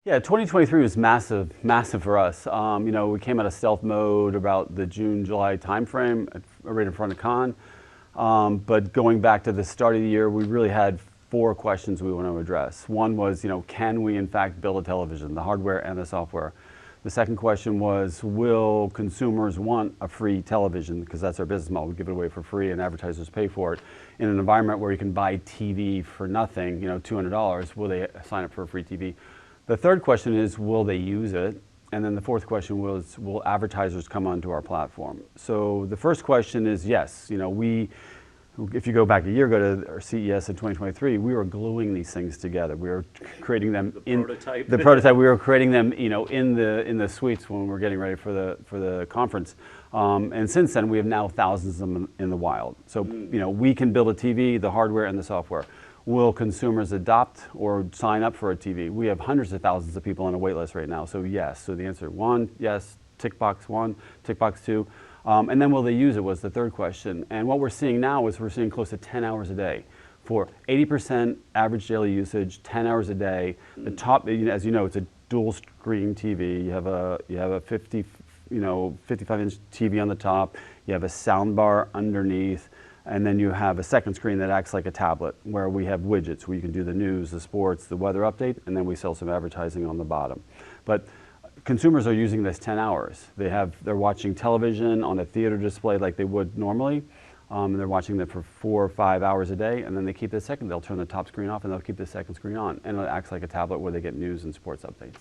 Yeah, 2023 was massive, massive for us. We came out of stealth mode about the June, July timeframe, right in front of Con. But going back to the start of the year, we really had four questions we want to address. One was, can we in fact build a television, the hardware and the software? The second question was, will consumers want a free television? Because that's our business model. We give it away for free and advertisers pay for it. In an environment where you can buy TV for nothing, $200, will they sign up for a free TV? The third question is, will they use it? And then the fourth question was, will advertisers come onto our platform? So the first question is yes. If you go back a year ago to our CES in 2023, we were gluing these things together. We were creating them the prototype. We were creating them, in the suites when we were getting ready for the conference. And since then, we have now thousands of them in the wild. So we can build a TV, the hardware and the software. Will consumers adopt or sign up for a TV? We have hundreds of thousands of people on a wait list right now, so yes. So the answer, one, yes, tick box one, tick box two. And then will they use it was the third question. And what we're seeing now is we're seeing close to 10 hours a day. For 80% average daily usage, 10 hours a day. The top, as you know, it's a dual screen TV. You have a 55-inch TV on the top. You have a sound bar underneath. And then you have a second screen that acts like a tablet where we have widgets where you can do the news, the sports, the weather update, and then we sell some advertising on the bottom. But consumers are using this 10 hours. They're watching television on a theater display like they would normally. And they're watching that for 4 or 5 hours a day, and then they keep they'll turn the top screen off and they'll keep the second screen on. And it acts like a tablet where they get news and sports updates.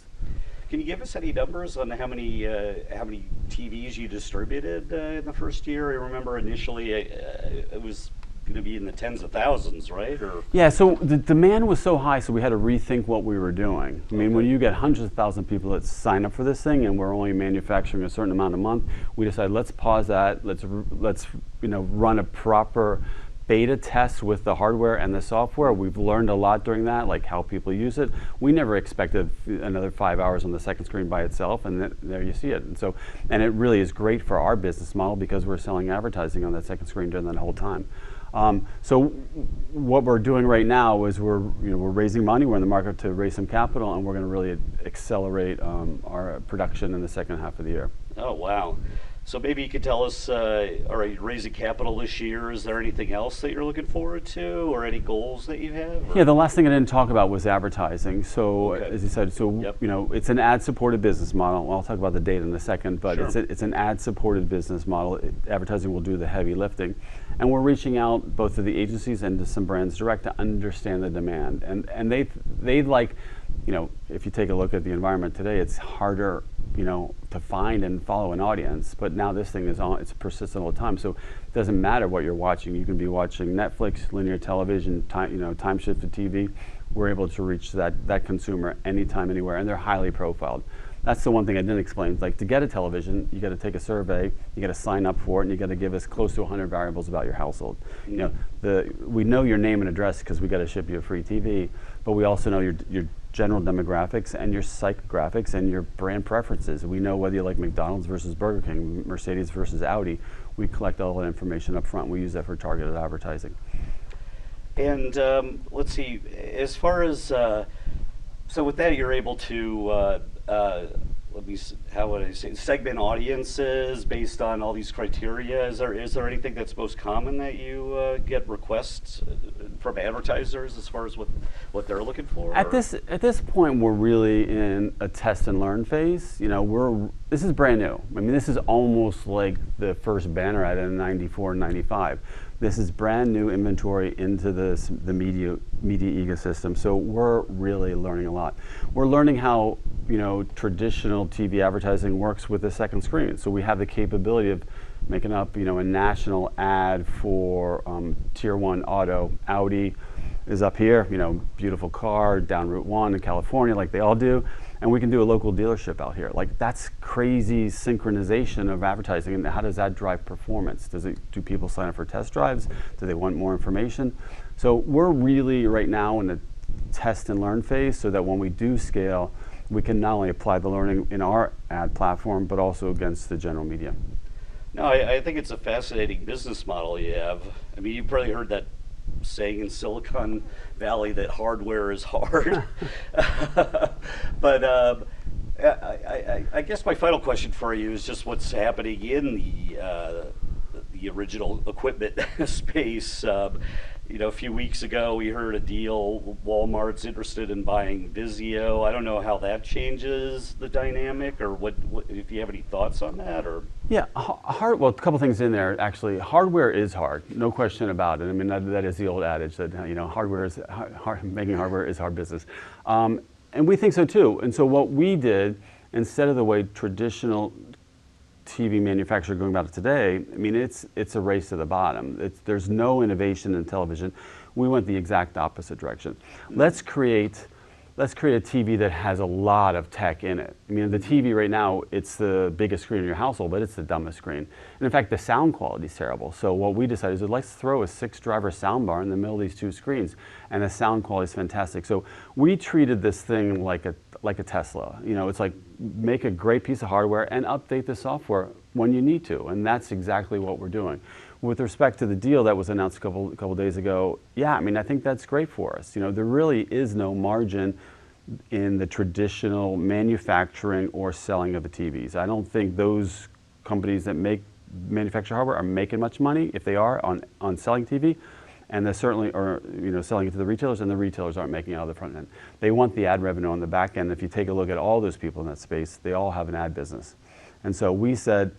Can you give us any numbers on how many TVs you distributed in the first year? I remember initially it was going to be in the tens of thousands, right? Yeah, so the demand was so high, so we had to rethink what we were doing. I mean, when you get hundreds of thousands of people that sign up for this thing, and we're only manufacturing a certain amount a month, we decided let's pause that. Let's run a proper beta test with the hardware and the software. We've learned a lot during that, like how people use it. We never expected another 5 hours on the second screen by itself, and there you see it. And it really is great for our business model because we're selling advertising on that second screen during that whole time. So what we're doing right now is we're raising money. We're in the market to raise some capital, and we're going to really accelerate our production in the second half of the year. Oh, wow. So maybe you could tell us, all right, raising capital this year, is there anything else that you're looking forward to or any goals that you have? Or? Yeah, the last thing I didn't talk about was advertising. So as you said, Yep. It's an ad-supported business model. Well, I'll talk about the data in a second, but Sure. it's an ad-supported business model. Advertising will do the heavy lifting. And we're reaching out both to the agencies and to some brands direct to understand the demand. And they like, if you take a look at the environment today, it's harder to find and follow an audience, but now this thing is on, it's persistent all the time. So it doesn't matter what you're watching. You can be watching Netflix, linear television, time-shifted TV. We're able to reach that consumer anytime, anywhere, and they're highly profiled. That's the one thing I didn't explain. Like, to get a television, you got to take a survey, you got to sign up for it, and you got to give us close to 100 variables about your household. We know your name and address because we got to ship you a free TV, but we also know your general demographics and your psychographics and your brand preferences. We know whether you like McDonald's versus Burger King, Mercedes versus Audi. We collect all that information up front. We use that for targeted advertising. And let's see, as far as, so with that you're able to, how would I say, segment audiences based on all these criteria. Is there anything that's most common that you get requests from advertisers as far as what they're looking for? At this point, we're really in a test and learn phase. This is brand new. I mean, this is almost like the first banner ad in '94, '95. This is brand new inventory into the media ecosystem. So we're really learning a lot. We're learning how traditional TV advertising works with the second screen. So we have the capability of making up a national ad for Tier 1 auto. Audi is up here, beautiful car down Route 1 in California like they all do. And we can do a local dealership out here. Like, that's crazy synchronization of advertising. And how does that drive performance? Do people sign up for test drives? Do they want more information? So we're really right now in the test and learn phase so that when we do scale, we can not only apply the learning in our ad platform, but also against the general media. No, I think it's a fascinating business model you have. I mean, you've probably heard that saying in Silicon Valley that hardware is hard. But I guess my final question for you is just what's happening in the original equipment space. A few weeks ago we heard a deal. Walmart's interested in buying Vizio. I don't know how that changes the dynamic, or what if you have any thoughts on that, or. Yeah, well, a couple things in there actually. Hardware is hard, no question about it. I mean, that is the old adage that hardware is making hardware is hard business, and we think so too. And so what we did, instead of the way traditional TV manufacturer going about it today, I mean, it's a race to the bottom. There's no innovation in television. We went the exact opposite direction. Let's create a TV that has a lot of tech in it. I mean, the TV right now, it's the biggest screen in your household, but it's the dumbest screen. And in fact, the sound quality is terrible. So what we decided is, let's throw a 6-driver soundbar in the middle of these 2 screens, and the sound quality is fantastic. So we treated this thing like a Tesla. It's like, make a great piece of hardware and update the software when you need to, and that's exactly what we're doing. With respect to the deal that was announced a couple days ago, yeah, I mean, I think that's great for us. There really is no margin in the traditional manufacturing or selling of the TVs. I don't think those companies that manufacture hardware are making much money, if they are, on selling TV. And they certainly are, selling it to the retailers, and the retailers aren't making it out of the front end. They want the ad revenue on the back end. If you take a look at all those people in that space, they all have an ad business. And so we said,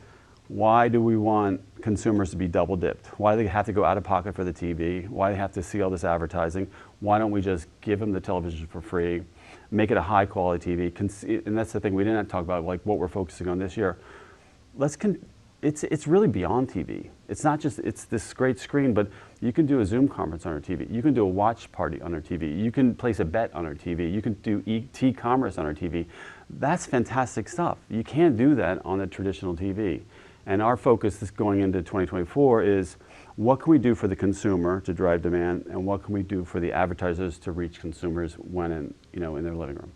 why do we want consumers to be double dipped? Why do they have to go out of pocket for the TV? Why do they have to see all this advertising? Why don't we just give them the television for free, make it a high quality TV? And that's the thing we didn't talk about, like what we're focusing on this year. It's really beyond TV. It's not just, it's this great screen, but you can do a Zoom conference on our TV. You can do a watch party on our TV. You can place a bet on our TV. You can do e-commerce on our TV. That's fantastic stuff. You can't do that on a traditional TV. And our focus going into 2024 is, what can we do for the consumer to drive demand, and what can we do for the advertisers to reach consumers when in their living room?